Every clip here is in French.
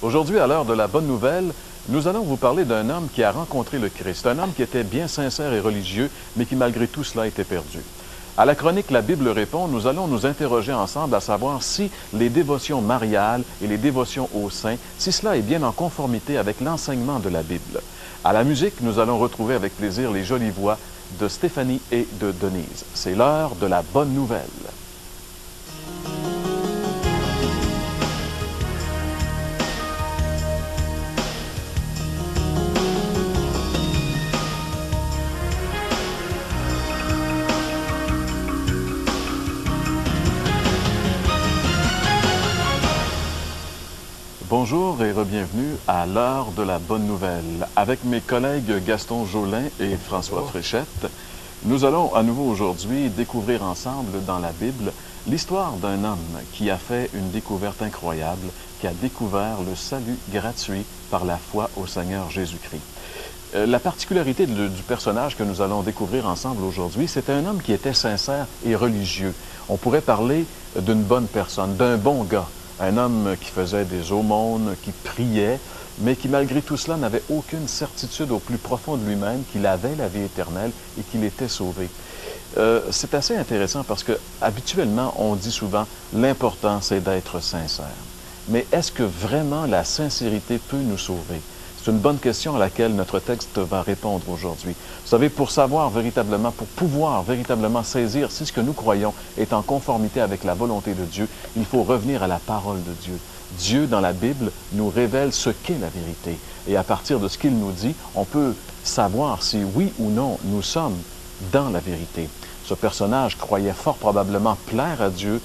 Aujourd'hui, à l'heure de la bonne nouvelle, nous allons vous parler d'un homme qui a rencontré le Christ, un homme qui était bien sincère et religieux, mais qui malgré tout cela était perdu. À la chronique La Bible répond, nous allons nous interroger ensemble à savoir si les dévotions mariales et les dévotions aux saints, si cela est bien en conformité avec l'enseignement de la Bible. À la musique, nous allons retrouver avec plaisir les jolies voix de Stéphanie et de Denise. C'est l'heure de la bonne nouvelle. Bonjour et re-bienvenue à l'heure de la bonne nouvelle. Avec mes collègues Gaston Jolin et François Fréchette, nous allons à nouveau aujourd'hui découvrir ensemble dans la Bible l'histoire d'un homme qui a fait une découverte incroyable, qui a découvert le salut gratuit par la foi au Seigneur Jésus-Christ. La particularité du personnage que nous allons découvrir ensemble aujourd'hui, c'est un homme qui était sincère et religieux. On pourrait parler d'une bonne personne, d'un bon gars. Un homme qui faisait des aumônes, qui priait, mais qui malgré tout cela n'avait aucune certitude au plus profond de lui-même qu'il avait la vie éternelle et qu'il était sauvé. C'est assez intéressant parce que habituellement, on dit souvent, l'important c'est d'être sincère. Mais est-ce que vraiment la sincérité peut nous sauver? C'est une bonne question à laquelle notre texte va répondre aujourd'hui. Vous savez, pour savoir véritablement, pour pouvoir véritablement saisir si ce que nous croyons est en conformité avec la volonté de Dieu, il faut revenir à la parole de Dieu. Dieu, dans la Bible, nous révèle ce qu'est la vérité. Et à partir de ce qu'il nous dit, on peut savoir si oui ou non nous sommes dans la vérité. Ce personnage croyait fort probablement plaire à Dieu,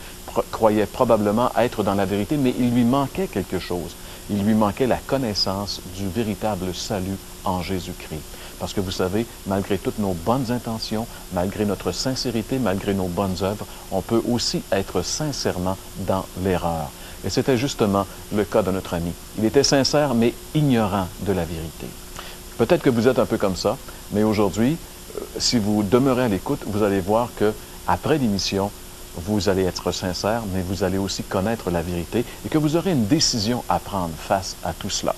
croyait probablement être dans la vérité, mais il lui manquait quelque chose. Il lui manquait la connaissance du véritable salut en Jésus-Christ. Parce que vous savez, malgré toutes nos bonnes intentions, malgré notre sincérité, malgré nos bonnes œuvres, on peut aussi être sincèrement dans l'erreur. Et c'était justement le cas de notre ami. Il était sincère, mais ignorant de la vérité. Peut-être que vous êtes un peu comme ça, mais aujourd'hui, si vous demeurez à l'écoute, vous allez voir que après l'émission, vous allez être sincère, mais vous allez aussi connaître la vérité et que vous aurez une décision à prendre face à tout cela.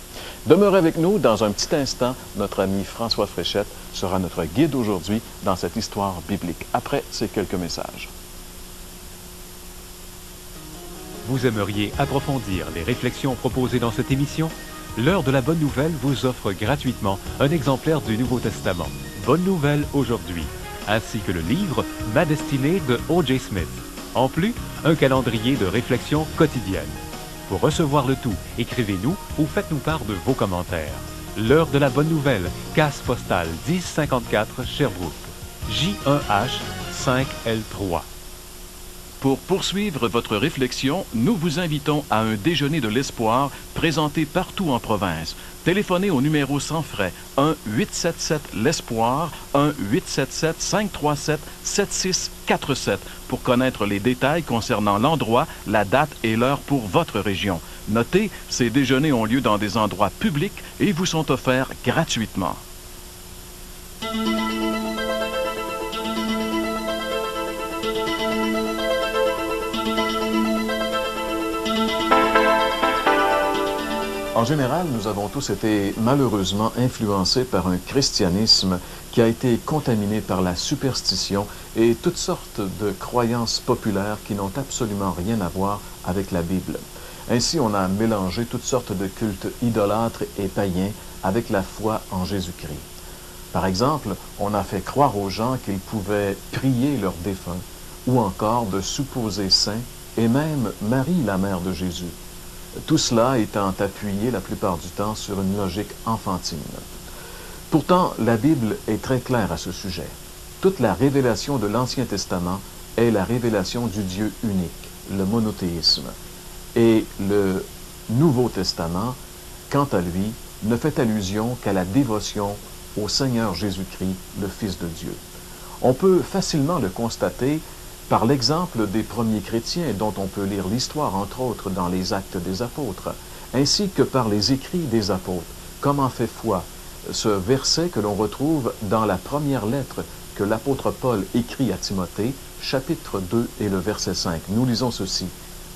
Demeurez avec nous dans un petit instant. Notre ami François Fréchette sera notre guide aujourd'hui dans cette histoire biblique. Après ces quelques messages. Vous aimeriez approfondir les réflexions proposées dans cette émission? L'heure de la bonne nouvelle vous offre gratuitement un exemplaire du Nouveau Testament. Bonne nouvelle aujourd'hui, ainsi que le livre Ma destinée de O.J. Smith. En plus, un calendrier de réflexion quotidienne. Pour recevoir le tout, écrivez-nous ou faites-nous part de vos commentaires. L'heure de la bonne nouvelle, case postale 1054 Sherbrooke, J1H 5L3. Pour poursuivre votre réflexion, nous vous invitons à un déjeuner de l'espoir présenté partout en province. Téléphonez au numéro sans frais 1-877-L'Espoir, 1-877-537-7647 pour connaître les détails concernant l'endroit, la date et l'heure pour votre région. Notez, ces déjeuners ont lieu dans des endroits publics et vous sont offerts gratuitement. En général, nous avons tous été malheureusement influencés par un christianisme qui a été contaminé par la superstition et toutes sortes de croyances populaires qui n'ont absolument rien à voir avec la Bible. Ainsi, on a mélangé toutes sortes de cultes idolâtres et païens avec la foi en Jésus-Christ. Par exemple, on a fait croire aux gens qu'ils pouvaient prier leurs défunts ou encore de supposés saints et même Marie, la mère de Jésus. Tout cela étant appuyé la plupart du temps sur une logique enfantine. Pourtant, la Bible est très claire à ce sujet. Toute la révélation de l'Ancien Testament est la révélation du Dieu unique, le monothéisme. Et le Nouveau Testament, quant à lui, ne fait allusion qu'à la dévotion au Seigneur Jésus-Christ, le Fils de Dieu. On peut facilement le constater par l'exemple des premiers chrétiens dont on peut lire l'histoire, entre autres, dans les Actes des Apôtres, ainsi que par les écrits des apôtres, comme en fait foi ce verset que l'on retrouve dans la première lettre que l'apôtre Paul écrit à Timothée, chapitre 2 et le verset 5. Nous lisons ceci,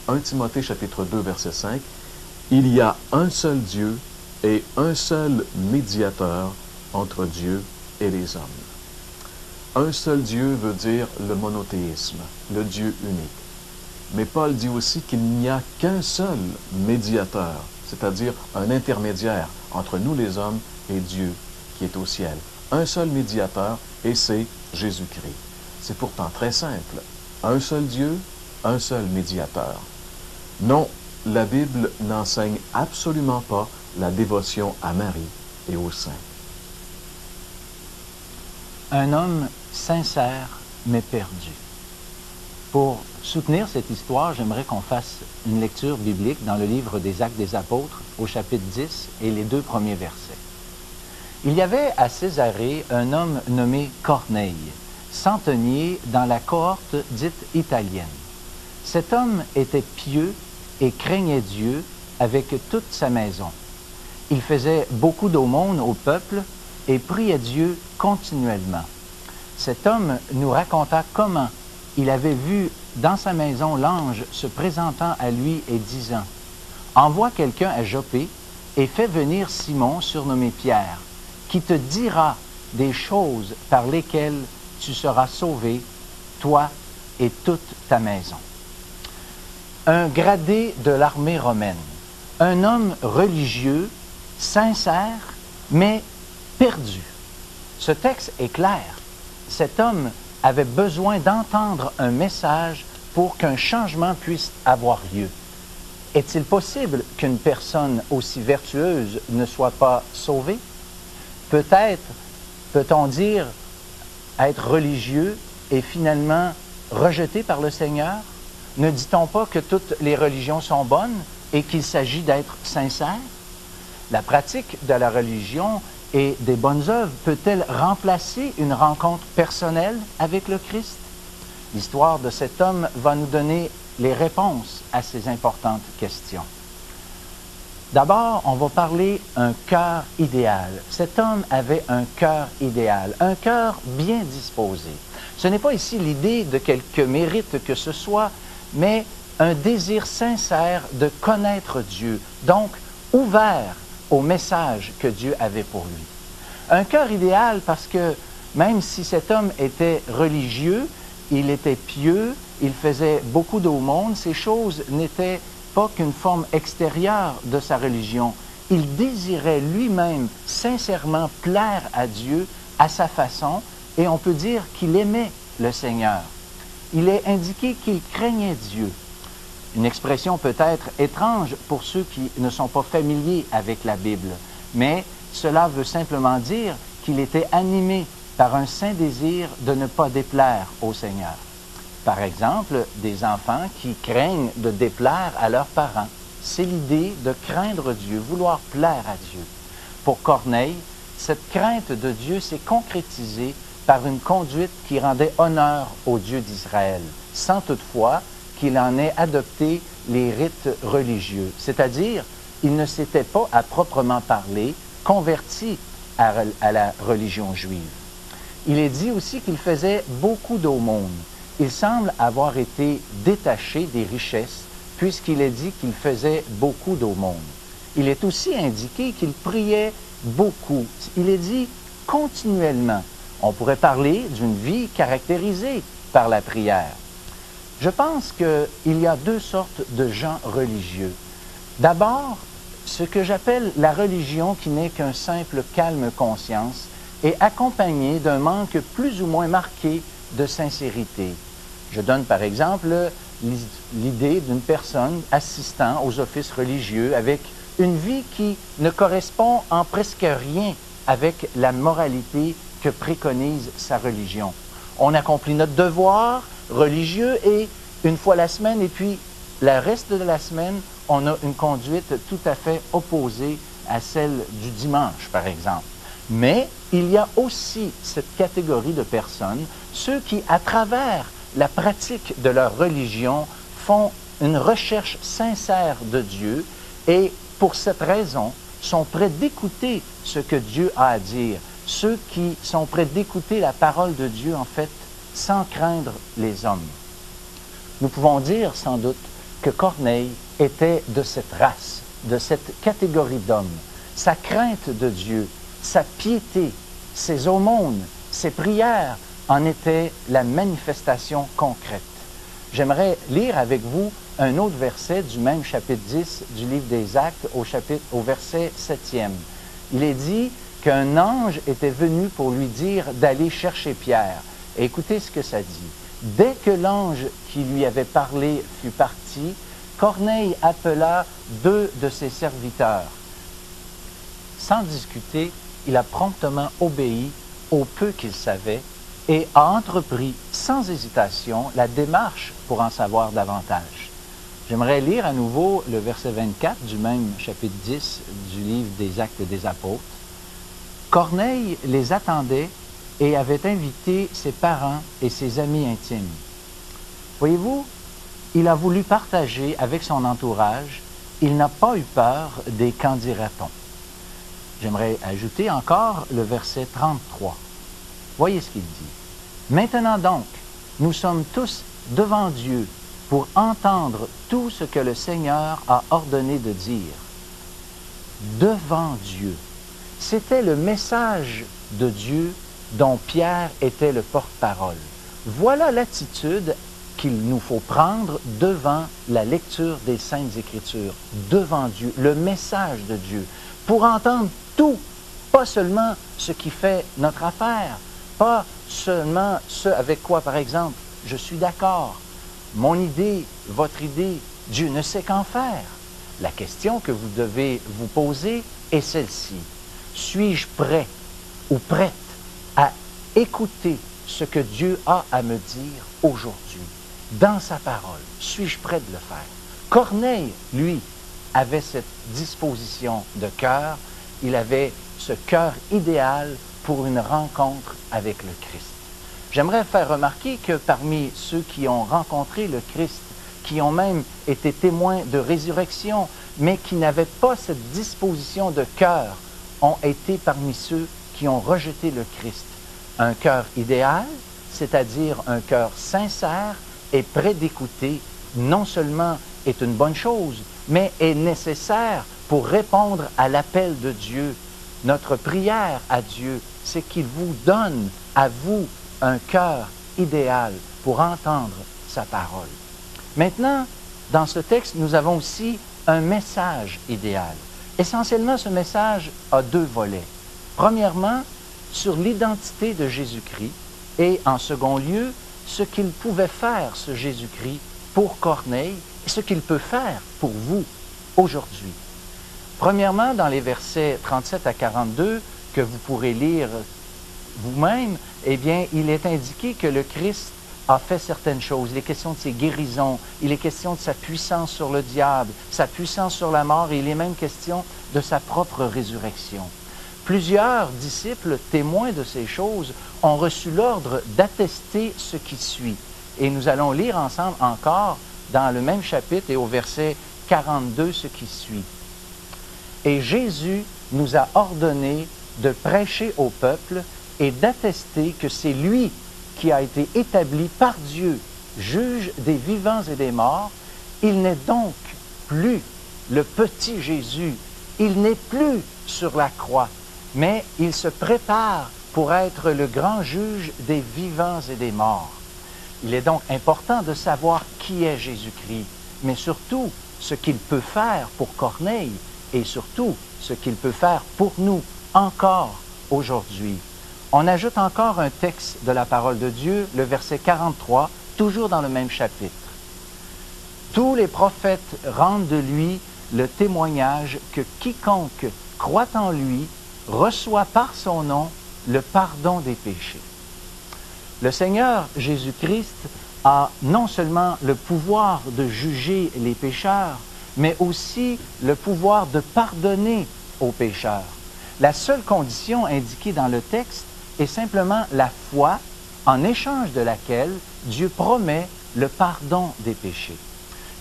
1 Timothée chapitre 2, verset 5, « Il y a un seul Dieu et un seul médiateur entre Dieu et les hommes. Un seul Dieu veut dire le monothéisme, le Dieu unique. Mais Paul dit aussi qu'il n'y a qu'un seul médiateur, c'est-à-dire un intermédiaire entre nous les hommes et Dieu qui est au ciel. Un seul médiateur, et c'est Jésus-Christ. C'est pourtant très simple. Un seul Dieu, un seul médiateur. Non, la Bible n'enseigne absolument pas la dévotion à Marie et aux saints. Un homme sincère mais perdu. Pour soutenir cette histoire, j'aimerais qu'on fasse une lecture biblique dans le livre des Actes des Apôtres, au chapitre 10 et les 2 premiers versets. Il y avait à Césarée un homme nommé Corneille, centenier dans la cohorte dite italienne. Cet homme était pieux et craignait Dieu avec toute sa maison. Il faisait beaucoup d'aumônes au peuple et priait Dieu continuellement. Cet homme nous raconta comment il avait vu dans sa maison l'ange se présentant à lui et disant « Envoie quelqu'un à Joppé et fais venir Simon, surnommé Pierre, qui te dira des choses par lesquelles tu seras sauvé, toi et toute ta maison. » Un gradé de l'armée romaine, un homme religieux, sincère, mais perdu. Ce texte est clair. Cet homme avait besoin d'entendre un message pour qu'un changement puisse avoir lieu. Est-il possible qu'une personne aussi vertueuse ne soit pas sauvée? Peut-être, peut-on dire, être religieux et finalement rejeté par le Seigneur? Ne dit-on pas que toutes les religions sont bonnes et qu'il s'agit d'être sincère? La pratique de la religion et des bonnes œuvres peut-elle remplacer une rencontre personnelle avec le Christ? L'histoire de cet homme va nous donner les réponses à ces importantes questions. D'abord, on va parler d'un cœur idéal. Cet homme avait un cœur idéal, un cœur bien disposé. Ce n'est pas ici l'idée de quelque mérite que ce soit, mais un désir sincère de connaître Dieu, donc ouvert au message que Dieu avait pour lui. Un cœur idéal parce que même si cet homme était religieux, il était pieux, il faisait beaucoup d'aumônes, ces choses n'étaient pas qu'une forme extérieure de sa religion. Il désirait lui-même sincèrement plaire à Dieu à sa façon, et on peut dire qu'il aimait le Seigneur. Il est indiqué qu'il craignait Dieu. Une expression peut-être étrange pour ceux qui ne sont pas familiers avec la Bible, mais cela veut simplement dire qu'il était animé par un saint désir de ne pas déplaire au Seigneur. Par exemple, des enfants qui craignent de déplaire à leurs parents. C'est l'idée de craindre Dieu, vouloir plaire à Dieu. Pour Corneille, cette crainte de Dieu s'est concrétisée par une conduite qui rendait honneur au Dieu d'Israël, sans toutefois qu'il en ait adopté les rites religieux. C'est-à-dire, il ne s'était pas, à proprement parler, converti à la religion juive. Il est dit aussi qu'il faisait beaucoup d'aumônes. Il semble avoir été détaché des richesses, puisqu'il est dit qu'il faisait beaucoup d'aumônes. Il est aussi indiqué qu'il priait beaucoup. Il est dit continuellement. On pourrait parler d'une vie caractérisée par la prière. Je pense qu'il y a 2 sortes de gens religieux. D'abord, ce que j'appelle la religion qui n'est qu'un simple calme conscience est accompagnée d'un manque plus ou moins marqué de sincérité. Je donne par exemple l'idée d'une personne assistant aux offices religieux avec une vie qui ne correspond en presque rien avec la moralité que préconise sa religion. On accomplit notre devoir religieux et une fois la semaine, et puis le reste de la semaine, on a une conduite tout à fait opposée à celle du dimanche, par exemple. Mais il y a aussi cette catégorie de personnes, ceux qui, à travers la pratique de leur religion, font une recherche sincère de Dieu et, pour cette raison, sont prêts d'écouter ce que Dieu a à dire. Ceux qui sont prêts d'écouter la parole de Dieu, en fait, sans craindre les hommes. Nous pouvons dire, sans doute, que Corneille était de cette race. de cette catégorie d'hommes, sa crainte de Dieu, sa piété, ses aumônes, ses prières en étaient la manifestation concrète. J'aimerais lire avec vous un autre verset du même chapitre 10 du livre des Actes au verset 7e. Il est dit qu'un ange était venu pour lui dire d'aller chercher Pierre. Et écoutez ce que ça dit. Dès que l'ange qui lui avait parlé fut parti, Corneille appela 2 de ses serviteurs. Sans discuter, il a promptement obéi au peu qu'il savait et a entrepris sans hésitation la démarche pour en savoir davantage. J'aimerais lire à nouveau le verset 24 du même chapitre 10 du livre des Actes des Apôtres. Corneille les attendait et avait invité ses parents et ses amis intimes. Voyez-vous, il a voulu partager avec son entourage. Il n'a pas eu peur des qu'en dira-t-on. J'aimerais ajouter encore le verset 33. Voyez ce qu'il dit. Maintenant donc, nous sommes tous devant Dieu pour entendre tout ce que le Seigneur a ordonné de dire. Devant Dieu. C'était le message de Dieu dont Pierre était le porte-parole. Voilà l'attitude qu'il nous faut prendre devant la lecture des Saintes Écritures, devant Dieu, le message de Dieu, pour entendre tout, pas seulement ce qui fait notre affaire, pas seulement ce avec quoi, par exemple, je suis d'accord, mon idée, votre idée, Dieu ne sait qu'en faire. La question que vous devez vous poser est celle-ci. Suis-je prêt ou prête à écouter ce que Dieu a à me dire aujourd'hui, dans sa parole? Suis-je prêt de le faire? Corneille, lui, avait cette disposition de cœur. Il avait ce cœur idéal pour une rencontre avec le Christ. J'aimerais faire remarquer que parmi ceux qui ont rencontré le Christ, qui ont même été témoins de résurrection, mais qui n'avaient pas cette disposition de cœur, ont été parmi ceux qui ont rejeté le Christ. Un cœur idéal, c'est-à-dire un cœur sincère et prêt d'écouter, non seulement est une bonne chose, mais est nécessaire pour répondre à l'appel de Dieu. Notre prière à Dieu, c'est qu'il vous donne à vous un cœur idéal pour entendre sa parole. Maintenant, dans ce texte, nous avons aussi un message idéal. Essentiellement, ce message a 2 volets. Premièrement, sur l'identité de Jésus-Christ et, en second lieu, ce qu'il pouvait faire, ce Jésus-Christ, pour Corneille et ce qu'il peut faire pour vous aujourd'hui. Premièrement, dans les versets 37 à 42, que vous pourrez lire vous-même, eh bien, il est indiqué que le Christ a fait certaines choses. Il est question de ses guérisons, il est question de sa puissance sur le diable, sa puissance sur la mort, et il est même question de sa propre résurrection. Plusieurs disciples, témoins de ces choses, ont reçu l'ordre d'attester ce qui suit. Et nous allons lire ensemble encore dans le même chapitre et au verset 42 ce qui suit. Et Jésus nous a ordonné de prêcher au peuple et d'attester que c'est lui qui a été établi par Dieu, juge des vivants et des morts. Il n'est donc plus le petit Jésus, il n'est plus sur la croix, mais il se prépare pour être le grand juge des vivants et des morts. Il est donc important de savoir qui est Jésus-Christ, mais surtout ce qu'il peut faire pour Corneille et surtout ce qu'il peut faire pour nous encore aujourd'hui. On ajoute encore un texte de la parole de Dieu, le verset 43, toujours dans le même chapitre. Tous les prophètes rendent de lui le témoignage que quiconque croit en lui reçoit par son nom le pardon des péchés. Le Seigneur Jésus-Christ a non seulement le pouvoir de juger les pécheurs, mais aussi le pouvoir de pardonner aux pécheurs. La seule condition indiquée dans le texte est simplement la foi, en échange de laquelle Dieu promet le pardon des péchés.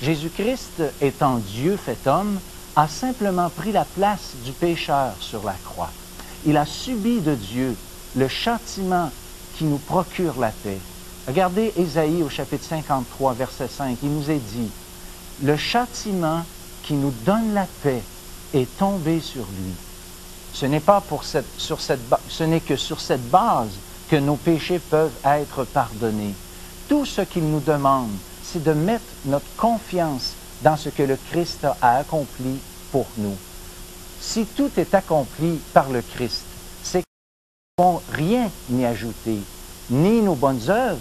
Jésus-Christ, étant Dieu fait homme, a simplement pris la place du pécheur sur la croix. Il a subi de Dieu le châtiment qui nous procure la paix. Regardez Ésaïe au chapitre 53, verset 5, il nous est dit « Le châtiment qui nous donne la paix est tombé sur lui. Ce n'est que sur cette base que nos péchés peuvent être pardonnés. Tout ce qu'il nous demande, c'est de mettre notre confiance dans ce que le Christ a accompli pour nous. Si tout est accompli par le Christ, c'est que nous ne pouvons rien y ajouter, ni nos bonnes œuvres,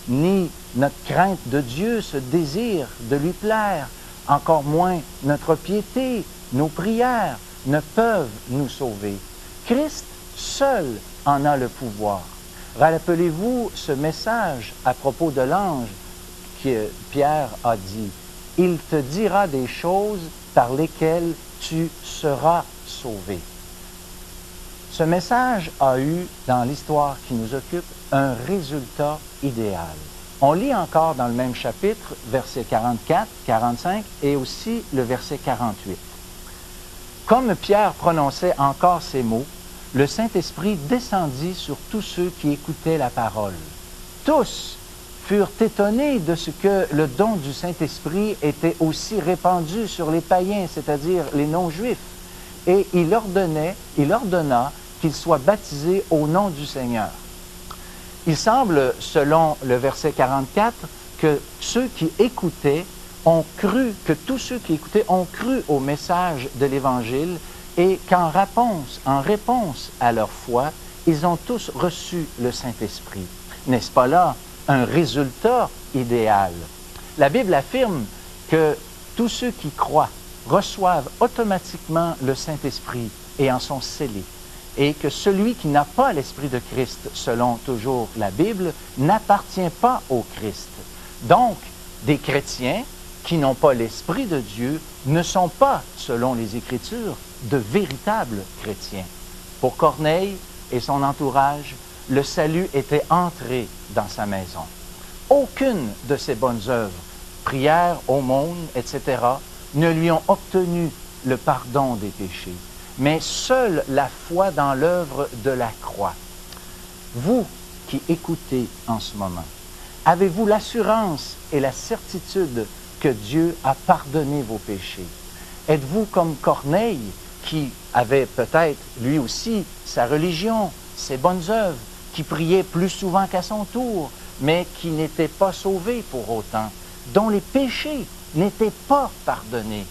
ni notre crainte de Dieu, ce désir de lui plaire, encore moins notre piété, nos prières ne peuvent nous sauver. Christ seul en a le pouvoir. Rappelez-vous ce message à propos de l'ange que Pierre a dit. Il te dira des choses par lesquelles tu seras sauvé. Ce message a eu, dans l'histoire qui nous occupe, un résultat idéal. On lit encore dans le même chapitre, versets 44, 45 et aussi le verset 48. Comme Pierre prononçait encore ces mots, le Saint-Esprit descendit sur tous ceux qui écoutaient la parole. Tous furent étonnés de ce que le don du Saint-Esprit était aussi répandu sur les païens, c'est-à-dire les non-juifs. Et il ordonna qu'ils soient baptisés au nom du Seigneur. Il semble, selon le verset 44, que ceux qui écoutaient ont cru, que tous ceux qui écoutaient ont cru au message de l'Évangile et qu'en réponse à leur foi, ils ont tous reçu le Saint-Esprit. N'est-ce pas là un résultat idéal? La Bible affirme que tous ceux qui croient reçoivent automatiquement le Saint-Esprit et en sont scellés. Et que celui qui n'a pas l'Esprit de Christ, selon toujours la Bible, n'appartient pas au Christ. Donc, des chrétiens qui n'ont pas l'Esprit de Dieu ne sont pas, selon les Écritures, de véritables chrétiens. Pour Corneille et son entourage, le salut était entré dans sa maison. Aucune de ses bonnes œuvres, prières, aumônes, etc., ne lui ont obtenu le pardon des péchés, mais seule la foi dans l'œuvre de la croix. Vous qui écoutez en ce moment, avez-vous l'assurance et la certitude que Dieu a pardonné vos péchés? Êtes-vous comme Corneille, qui avait peut-être lui aussi sa religion, ses bonnes œuvres, qui priait plus souvent qu'à son tour, mais qui n'était pas sauvé pour autant, dont les péchés n'étaient pas pardonnés?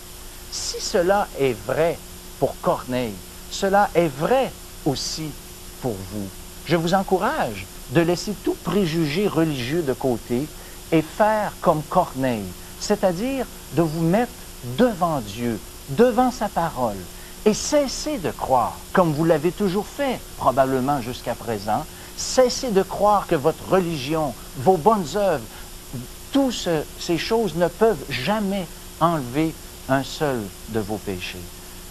Si cela est vrai pour Corneille, cela est vrai aussi pour vous. Je vous encourage de laisser tout préjugé religieux de côté et faire comme Corneille, c'est-à-dire de vous mettre devant Dieu, devant sa parole, et cessez de croire, comme vous l'avez toujours fait, probablement jusqu'à présent, cessez de croire que votre religion, vos bonnes œuvres, toutes ces choses ne peuvent jamais enlever un seul de vos péchés.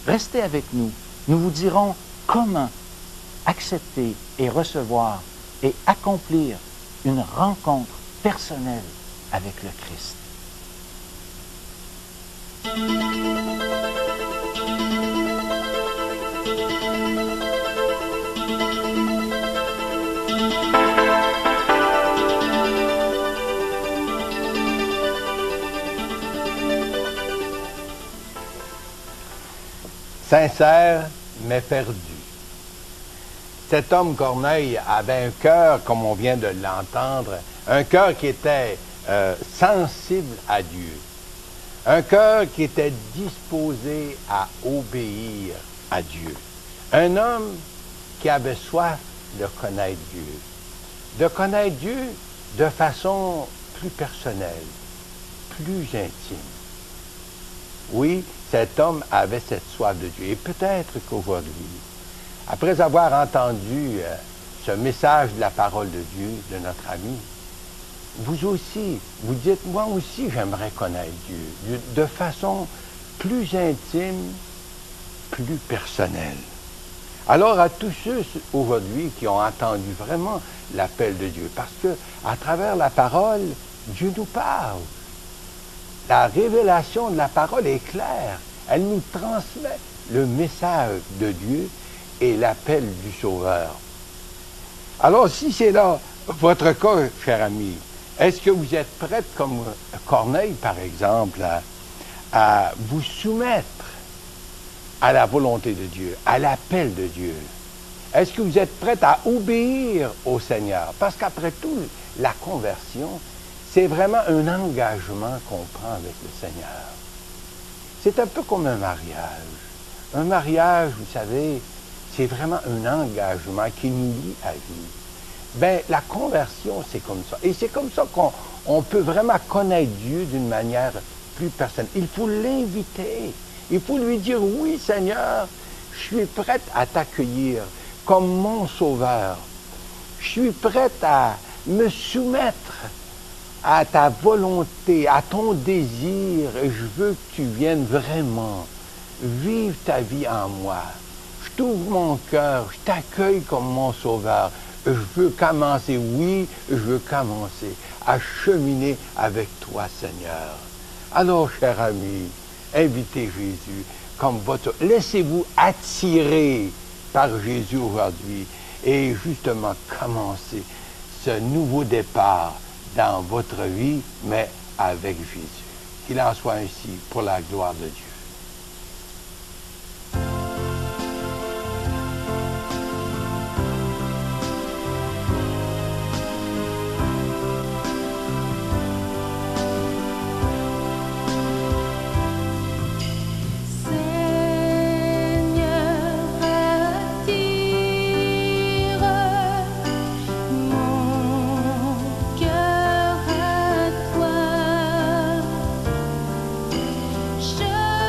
Restez avec nous. Nous vous dirons comment accepter et recevoir et accomplir une rencontre personnelle avec le Christ. Sincère, mais perdu. Cet homme Corneille avait un cœur, comme on vient de l'entendre, un cœur qui était sensible à Dieu, un cœur qui était disposé à obéir à Dieu, un homme qui avait soif de connaître Dieu de façon plus personnelle, plus intime. Oui, cet homme avait cette soif de Dieu. Et peut-être qu'aujourd'hui, après avoir entendu ce message de la parole de Dieu, de notre ami, vous aussi, vous dites, moi aussi j'aimerais connaître Dieu de façon plus intime, plus personnelle. Alors à tous ceux aujourd'hui qui ont entendu vraiment l'appel de Dieu, parce que à travers la parole, Dieu nous parle. La révélation de la parole est claire. Elle nous transmet le message de Dieu et l'appel du Sauveur. Alors, si c'est là votre cas, cher ami, est-ce que vous êtes prête, comme Corneille, par exemple, à vous soumettre à la volonté de Dieu, à l'appel de Dieu? Est-ce que vous êtes prête à obéir au Seigneur? Parce qu'après tout, la conversion, c'est vraiment un engagement qu'on prend avec le Seigneur. C'est un peu comme un mariage. Un mariage, vous savez, c'est vraiment un engagement qui nous lie à vie. Bien, la conversion, c'est comme ça. Et c'est comme ça qu'on peut vraiment connaître Dieu d'une manière plus personnelle. Il faut l'inviter. Il faut lui dire, oui, Seigneur, je suis prête à t'accueillir comme mon sauveur. Je suis prête à me soumettre à ta volonté, à ton désir, et je veux que tu viennes vraiment vivre ta vie en moi. Je t'ouvre mon cœur, je t'accueille comme mon sauveur. Je veux commencer, oui, je veux commencer à cheminer avec toi, Seigneur. Alors, cher ami, invitez Jésus comme votre... Laissez-vous attirer par Jésus aujourd'hui et justement commencer ce nouveau départ dans votre vie, mais avec Jésus. Qu'il en soit ainsi pour la gloire de Dieu. Show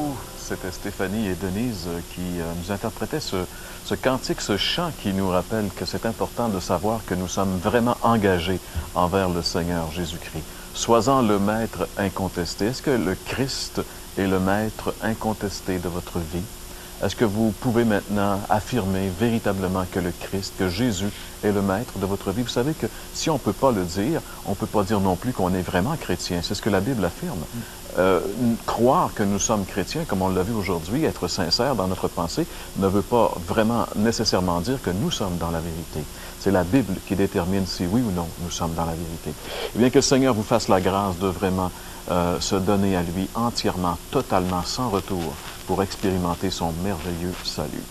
beaucoup. C'était Stéphanie et Denise qui nous interprétaient ce cantique, ce chant qui nous rappelle que c'est important de savoir que nous sommes vraiment engagés envers le Seigneur Jésus-Christ. Sois-en le maître incontesté. Est-ce que le Christ est le maître incontesté de votre vie? Est-ce que vous pouvez maintenant affirmer véritablement que le Christ, que Jésus est le maître de votre vie? Vous savez que si on ne peut pas le dire, on ne peut pas dire non plus qu'on est vraiment chrétien. C'est ce que la Bible affirme. Croire que nous sommes chrétiens, comme on l'a vu aujourd'hui, être sincère dans notre pensée, ne veut pas vraiment nécessairement dire que nous sommes dans la vérité. C'est la Bible qui détermine si oui ou non nous sommes dans la vérité. Eh bien, que le Seigneur vous fasse la grâce de vraiment se donner à lui entièrement, totalement, sans retour, pour expérimenter son merveilleux salut.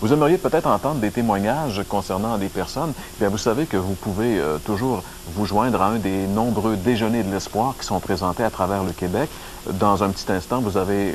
Vous aimeriez peut-être entendre des témoignages concernant des personnes. Bien, vous savez que vous pouvez toujours vous joindre à un des nombreux déjeuners de l'espoir qui sont présentés à travers le Québec. Dans un petit instant, vous avez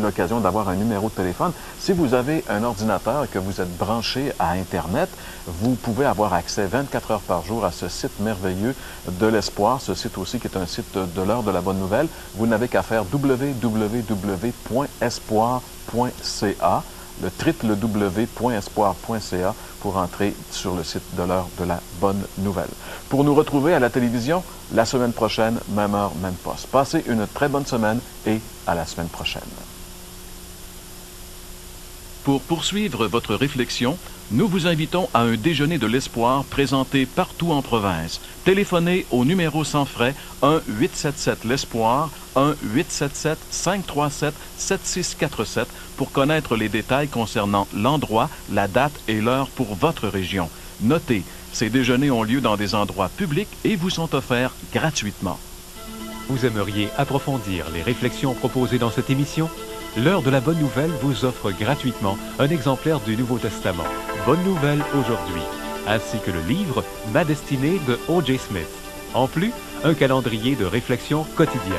l'occasion d'avoir un numéro de téléphone. Si vous avez un ordinateur et que vous êtes branché à Internet, vous pouvez avoir accès 24 heures par jour à ce site merveilleux de l'espoir, ce site aussi qui est un site de l'heure de la bonne nouvelle. Vous n'avez qu'à faire www.espoir.ca, le www.espoir.ca pour entrer sur le site de l'heure de la bonne nouvelle. Pour nous retrouver à la télévision, la semaine prochaine, même heure, même poste. Passez une très bonne semaine et à la semaine prochaine. Pour poursuivre votre réflexion, nous vous invitons à un déjeuner de l'espoir présenté partout en province. Téléphonez au numéro sans frais 1-877-l'Espoir, 1-877-537-7647 pour connaître les détails concernant l'endroit, la date et l'heure pour votre région. Notez, ces déjeuners ont lieu dans des endroits publics et vous sont offerts gratuitement. Vous aimeriez approfondir les réflexions proposées dans cette émission? L'heure de la bonne nouvelle vous offre gratuitement un exemplaire du Nouveau Testament, Bonne Nouvelle aujourd'hui, ainsi que le livre Ma destinée de O.J. Smith. En plus, un calendrier de réflexion quotidienne.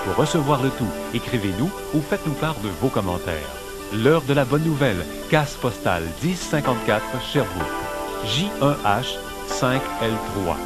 Pour recevoir le tout, écrivez-nous ou faites-nous part de vos commentaires. L'heure de la bonne nouvelle, case postale 1054 Sherbrooke, J1H 5L3.